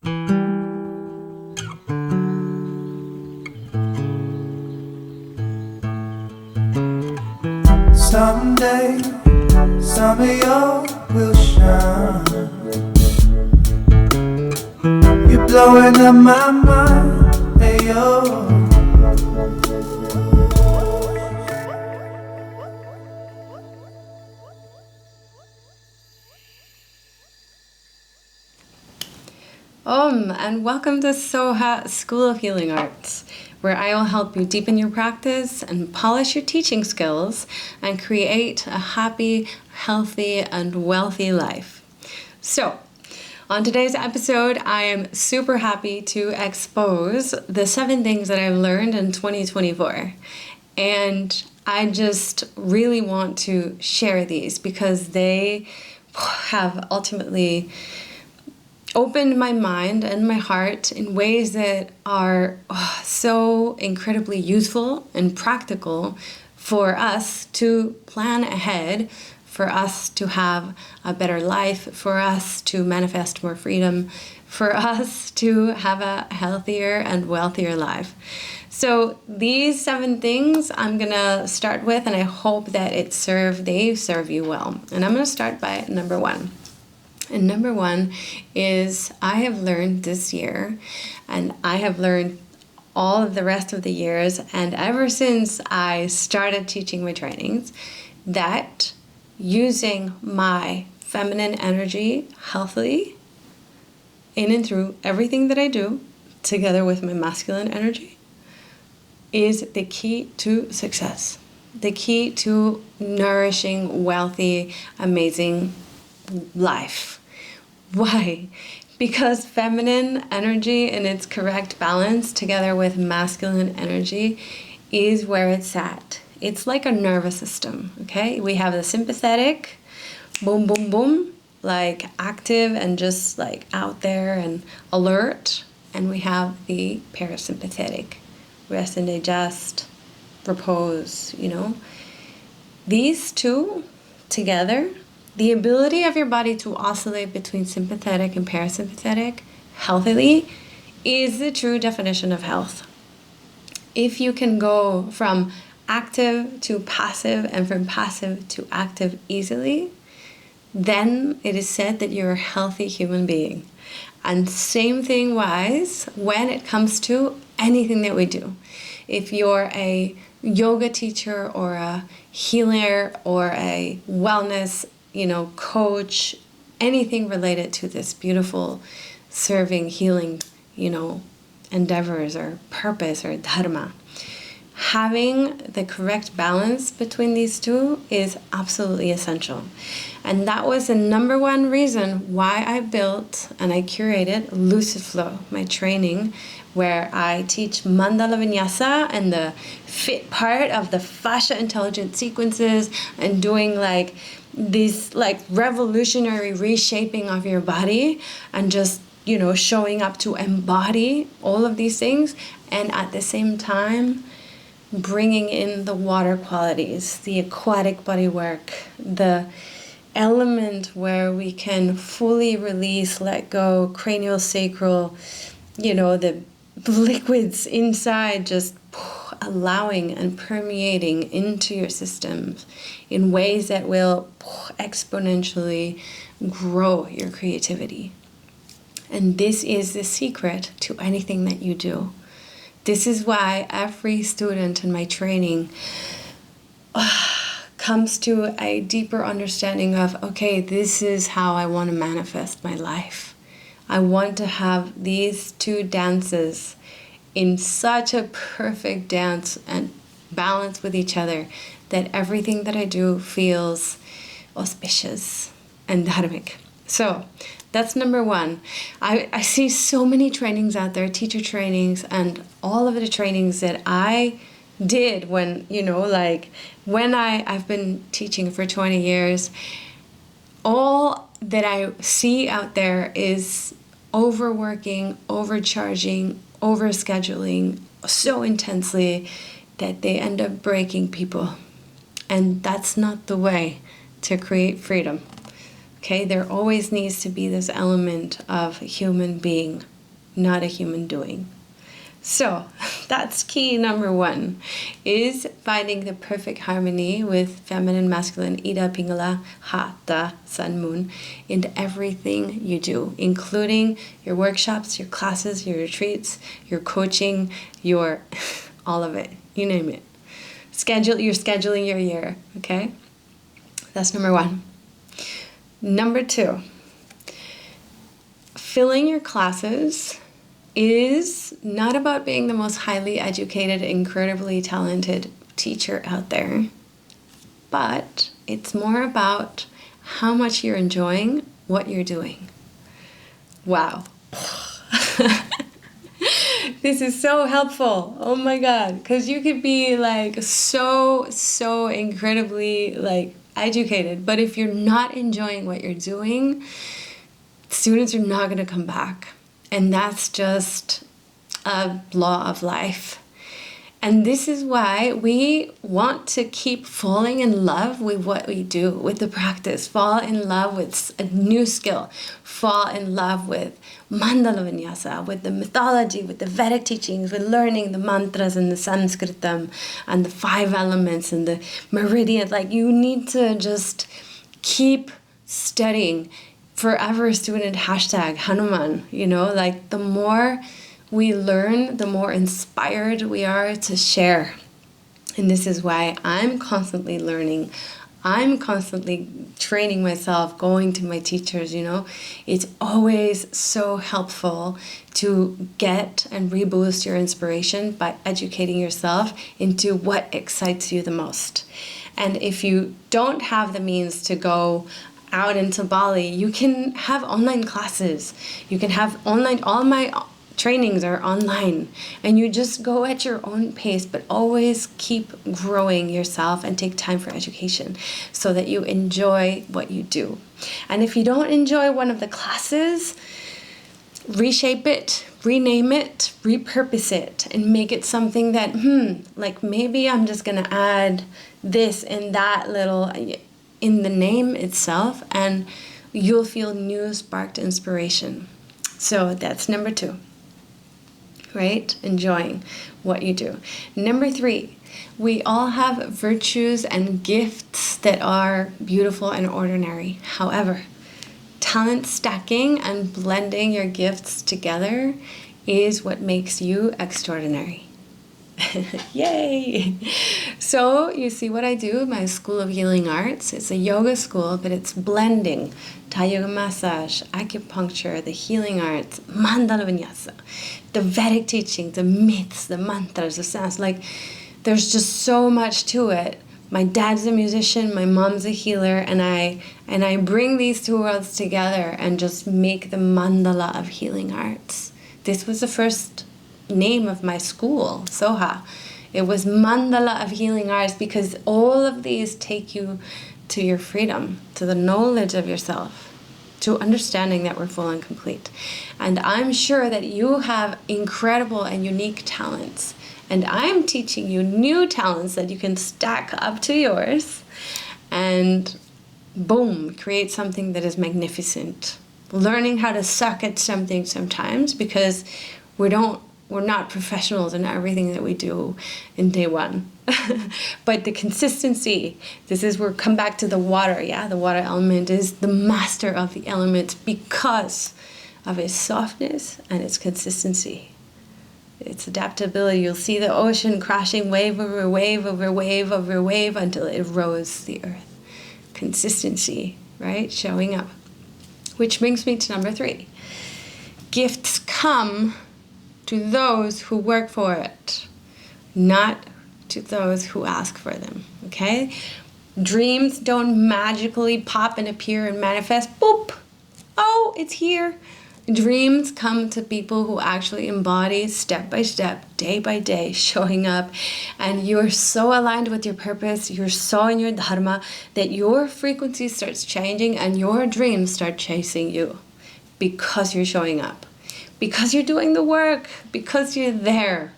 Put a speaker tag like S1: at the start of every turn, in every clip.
S1: Someday, some of y'all will shine. You're blowing up my mind, hey yo.
S2: And welcome to Soha School of Healing Arts, where I will help you deepen your practice and polish your teaching skills and create a happy, healthy, and wealthy life. So, on today's episode, I am super happy to expose the 7 things that I've learned in 2024. And I just really want to share these because they have ultimately opened my mind and my heart in ways that are so incredibly useful and practical for us to plan ahead, for us to have a better life, for us to manifest more freedom, for us to have a healthier and wealthier life. So these 7 things I'm gonna start with, and I hope that they serve you well. And I'm gonna start by number 1. And number 1 is I have learned this year, and I have learned all of the rest of the years, and ever since I started teaching my trainings, that using my feminine energy healthily in and through everything that I do, together with my masculine energy, is the key to success. The key to nourishing, wealthy, amazing life. Why? Because feminine energy in its correct balance together with masculine energy is where it's at. It's like a nervous system, okay? We have the sympathetic, boom, boom, boom, like active and just like out there and alert. And we have the parasympathetic, rest and digest, repose, These two together, the ability of your body to oscillate between sympathetic and parasympathetic healthily is the true definition of health. If you can go from active to passive and from passive to active easily, then it is said that you're a healthy human being. And same thing wise when it comes to anything that we do. If you're a yoga teacher or a healer or a wellness coach, anything related to this beautiful serving, healing, endeavors or purpose or dharma. Having the correct balance between these two is absolutely essential. And that was the number 1 reason why I built and I curated Lucid Flow, my training, where I teach mandala vinyasa and the fit part of the fascia intelligent sequences and doing this revolutionary reshaping of your body and just showing up to embody all of these things, and at the same time bringing in the water qualities, the aquatic body work, the element where we can fully release, let go, cranial sacral, the liquids inside, just allowing and permeating into your systems in ways that will exponentially grow your creativity. And this is the secret to anything that you do. This is why every student in my training comes to a deeper understanding of, okay, this is how I want to manifest my life. I want to have these 2 dances in such a perfect dance and balance with each other that everything that I do feels auspicious and dharmic. So that's number 1. I see so many trainings out there, teacher trainings, and all of the trainings that I did when, when I've been teaching for 20 years, all that I see out there is overworking, overcharging, overscheduling so intensely that they end up breaking people. And that's not the way to create freedom. Okay, there always needs to be this element of human being, not a human doing. So that's key number 1, is finding the perfect harmony with feminine, masculine, Ida, Pingala, Hata, Sun, Moon, in everything you do, including your workshops, your classes, your retreats, your coaching, your all of it, you name it. You're scheduling your year, okay? That's number 1. Number 2, filling your classes is not about being the most highly educated, incredibly talented teacher out there, but it's more about how much you're enjoying what you're doing. Wow. This is so helpful. Oh my God. Because you could be like so incredibly like educated, but if you're not enjoying what you're doing, students are not going to come back. And that's just a law of life. And this is why we want to keep falling in love with what we do, with the practice, fall in love with a new skill, fall in love with mandala vinyasa, with the mythology, with the Vedic teachings, with learning the mantras and the Sanskritam and the 5 elements and the meridians. Like, you need to just keep studying. Forever student hashtag Hanuman, like the more we learn, the more inspired we are to share. And this is why I'm constantly learning. I'm constantly training myself, going to my teachers, It's always so helpful to get and reboost your inspiration by educating yourself into what excites you the most. And if you don't have the means to go out into Bali, you can have online classes. You can have online, all my trainings are online, and you just go at your own pace, but always keep growing yourself and take time for education so that you enjoy what you do. And if you don't enjoy one of the classes, reshape it, rename it, repurpose it, and make it something that, like maybe I'm just gonna add this and that little in the name itself, and you'll feel new sparked inspiration. So that's number 2, right? Enjoying what you do. Number 3, we all have virtues and gifts that are beautiful and ordinary. However, talent stacking and blending your gifts together is what makes you extraordinary. Yay! So you see what I do, my School of Healing Arts. It's a yoga school, but it's blending Thai yoga massage, acupuncture, the healing arts, mandala vinyasa, the Vedic teaching, the myths, the mantras, the sounds. Like, there's just so much to it. My dad's a musician, my mom's a healer, and I bring these 2 worlds together and just make the mandala of healing arts. This was the first name of my school, Soha. It was Mandala of Healing Arts, because all of these take you to your freedom, to the knowledge of yourself, to understanding that we're full and complete. And I'm sure that you have incredible and unique talents, and I'm teaching you new talents that you can stack up to yours and boom, create something that is magnificent. Learning how to suck at something sometimes, because we're not professionals in everything that we do in day 1. But the consistency, this is where come back to the water, the water element is the master of the elements because of its softness and its consistency. Its adaptability. You'll see the ocean crashing wave over wave over wave over wave until it erodes the earth. Consistency, right? Showing up. Which brings me to number 3. Gifts come to those who work for it, not to those who ask for them, okay? Dreams don't magically pop and appear and manifest, boop, oh, it's here. Dreams come to people who actually embody step by step, day by day, showing up, and you're so aligned with your purpose, you're so in your dharma, that your frequency starts changing and your dreams start chasing you because you're showing up. Because you're doing the work, because you're there,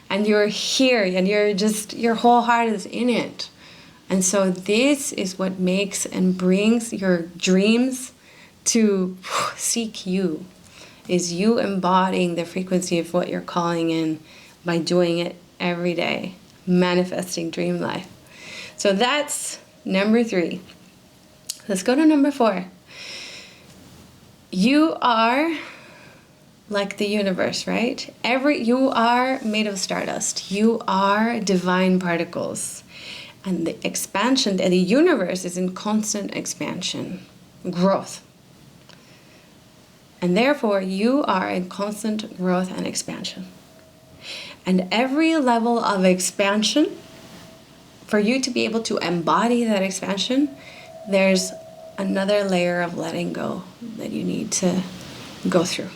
S2: and you're here, and your whole heart is in it. And so this is what makes and brings your dreams to seek you, is you embodying the frequency of what you're calling in by doing it every day, manifesting dream life. So that's number 3. Let's go to number 4. You are like the universe, right? You are made of stardust. You are divine particles. And the expansion, the universe is in constant expansion, growth. And therefore, you are in constant growth and expansion. And every level of expansion, for you to be able to embody that expansion, there's another layer of letting go that you need to go through.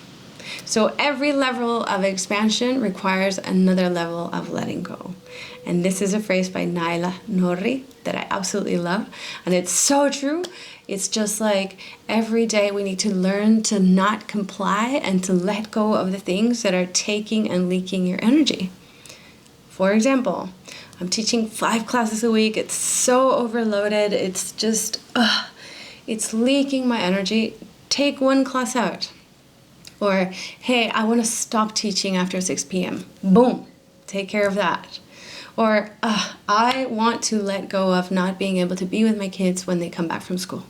S2: So every level of expansion requires another level of letting go. And this is a phrase by Naila Nouri that I absolutely love. And it's so true. It's just like every day we need to learn to not comply and to let go of the things that are taking and leaking your energy. For example, I'm teaching 5 classes a week. It's so overloaded. It's just, it's leaking my energy. Take 1 class out. Or, hey, I want to stop teaching after 6 p.m. Boom, take care of that. Or, I want to let go of not being able to be with my kids when they come back from school.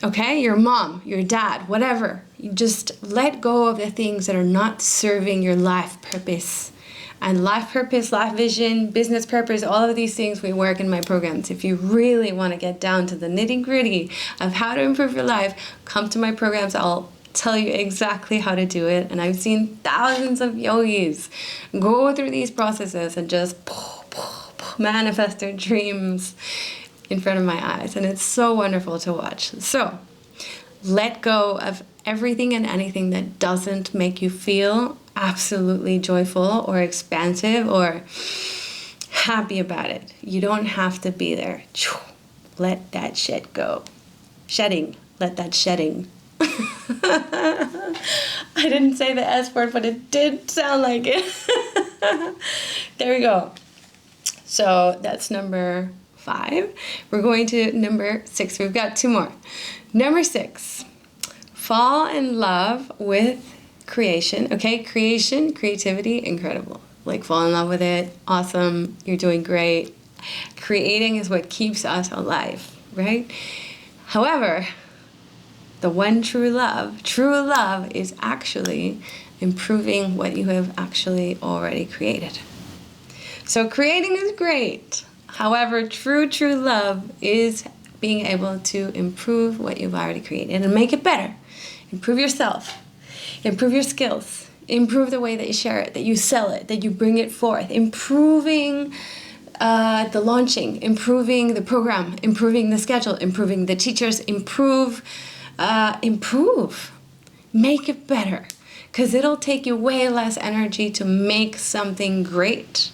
S2: Okay, your mom, your dad, whatever. You just let go of the things that are not serving your life purpose. And life purpose, life vision, business purpose, all of these things we work in my programs. If you really want to get down to the nitty-gritty of how to improve your life, come to my programs. I'll tell you exactly how to do it. And I've seen thousands of yogis go through these processes and just manifest their dreams in front of my eyes. And it's so wonderful to watch. So let go of everything and anything that doesn't make you feel absolutely joyful or expansive or happy about it. You don't have to be there. Let that shit go. Shedding. Let that shedding. I didn't say the S word, but it did sound like it. There we go. So that's number 5. We're going to number 6. We've got 2 more. Number 6. Fall in love with creation. Okay, creation, creativity, incredible. Like, fall in love with it. Awesome. You're doing great. Creating is what keeps us alive, right? However, the one true love is actually improving what you have actually already created. So creating is great. However, true love is being able to improve what you've already created and make it better. Improve yourself. Improve your skills. Improve the way that you share it, that you sell it, that you bring it forth. Improving the launching, improving the program, improving the schedule, improving the teachers, improve. Make it better, because it'll take you way less energy to make something great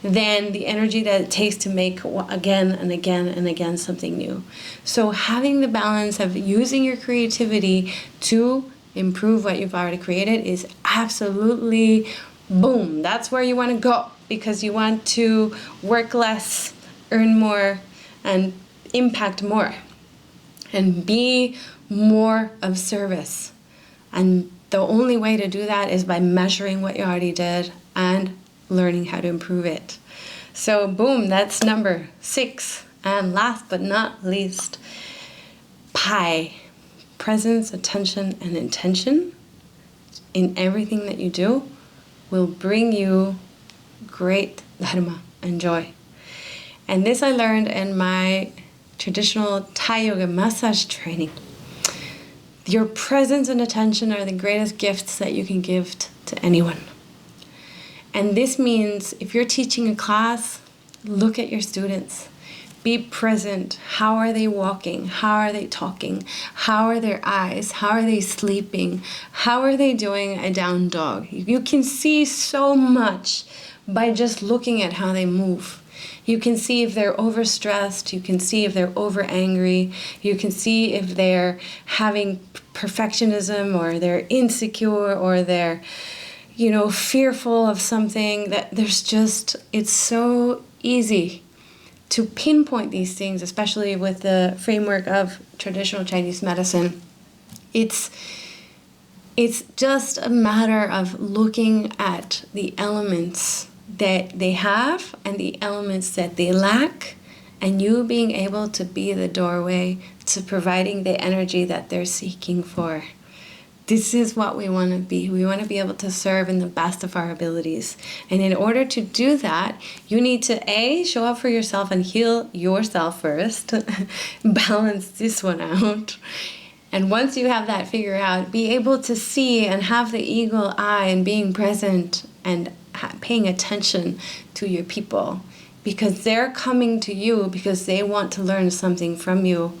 S2: than the energy that it takes to make again and again and again something new. So having the balance of using your creativity to improve what you've already created is absolutely boom. That's where you want to go, because you want to work less, earn more, and impact more, and be more of service. And the only way to do that is by measuring what you already did and learning how to improve it. So boom, that's number 6. And last but not least, PI, presence, attention, and intention in everything that you do will bring you great dharma and joy. And this I learned in my traditional Thai yoga massage training. Your presence and attention are the greatest gifts that you can give to anyone. And this means if you're teaching a class, look at your students. Be present. How are they walking? How are they talking? How are their eyes? How are they sleeping? How are they doing a down dog? You can see so much by just looking at how they move. You can see if they're overstressed. You can see if they're over angry. You can see if they're having perfectionism, or they're insecure, or they're, fearful of something. That it's so easy to pinpoint these things, especially with the framework of traditional Chinese medicine, it's just a matter of looking at the elements that they have and the elements that they lack, and you being able to be the doorway to providing the energy that they're seeking for. This is what we want to be. We want to be able to serve in the best of our abilities. And in order to do that, you need to A, show up for yourself and heal yourself first, balance this one out. And once you have that figured out, be able to see and have the eagle eye and being present and paying attention to your people, because they're coming to you because they want to learn something from you,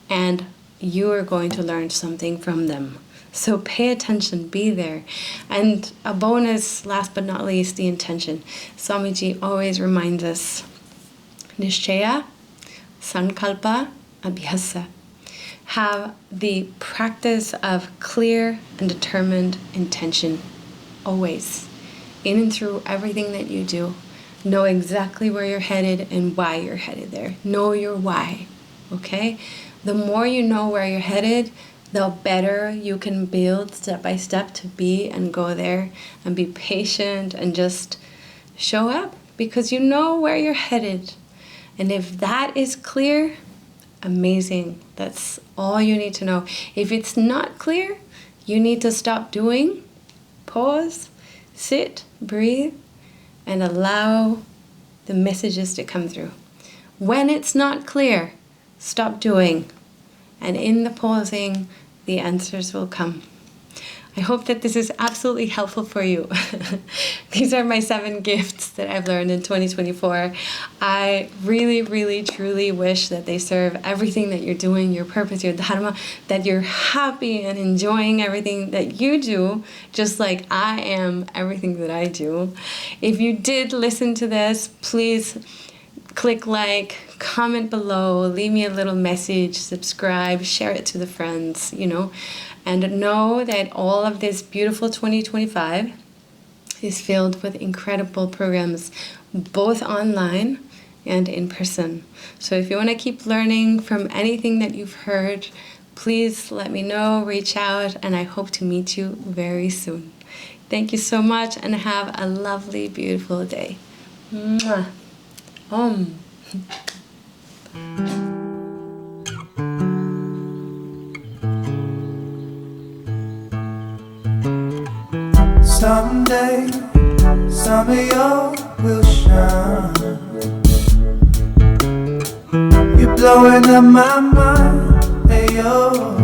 S2: and you are going to learn something from them. So pay attention, be there. And a bonus, last but not least, the intention. Swamiji always reminds us, Nishchaya, Sankalpa, Abhyasa. Have the practice of clear and determined intention always, in and through everything that you do. Know exactly where you're headed and why you're headed there. Know your why, okay? The more you know where you're headed, the better you can build step by step to be and go there, and be patient and just show up because you know where you're headed. And if that is clear, amazing. That's all you need to know. If it's not clear, you need to stop doing, pause, sit, breathe, and allow the messages to come through. When it's not clear, stop doing. And in the pausing, the answers will come. I hope that this is absolutely helpful for you. These are my 7 gifts that I've learned in 2024. I really, really, truly wish that they serve everything that you're doing, your purpose, your dharma, that you're happy and enjoying everything that you do, just like I am everything that I do. If you did listen to this, please click like, comment below, leave me a little message, subscribe, share it to the friends, and know that all of this beautiful 2025 is filled with incredible programs, both online and in person. So if you want to keep learning from anything that you've heard, please let me know, reach out, and I hope to meet you very soon. Thank you so much, and have a lovely, beautiful day. Mwah. Om.
S1: Someday, some of y'all will shine. You're blowing up my mind, hey yo.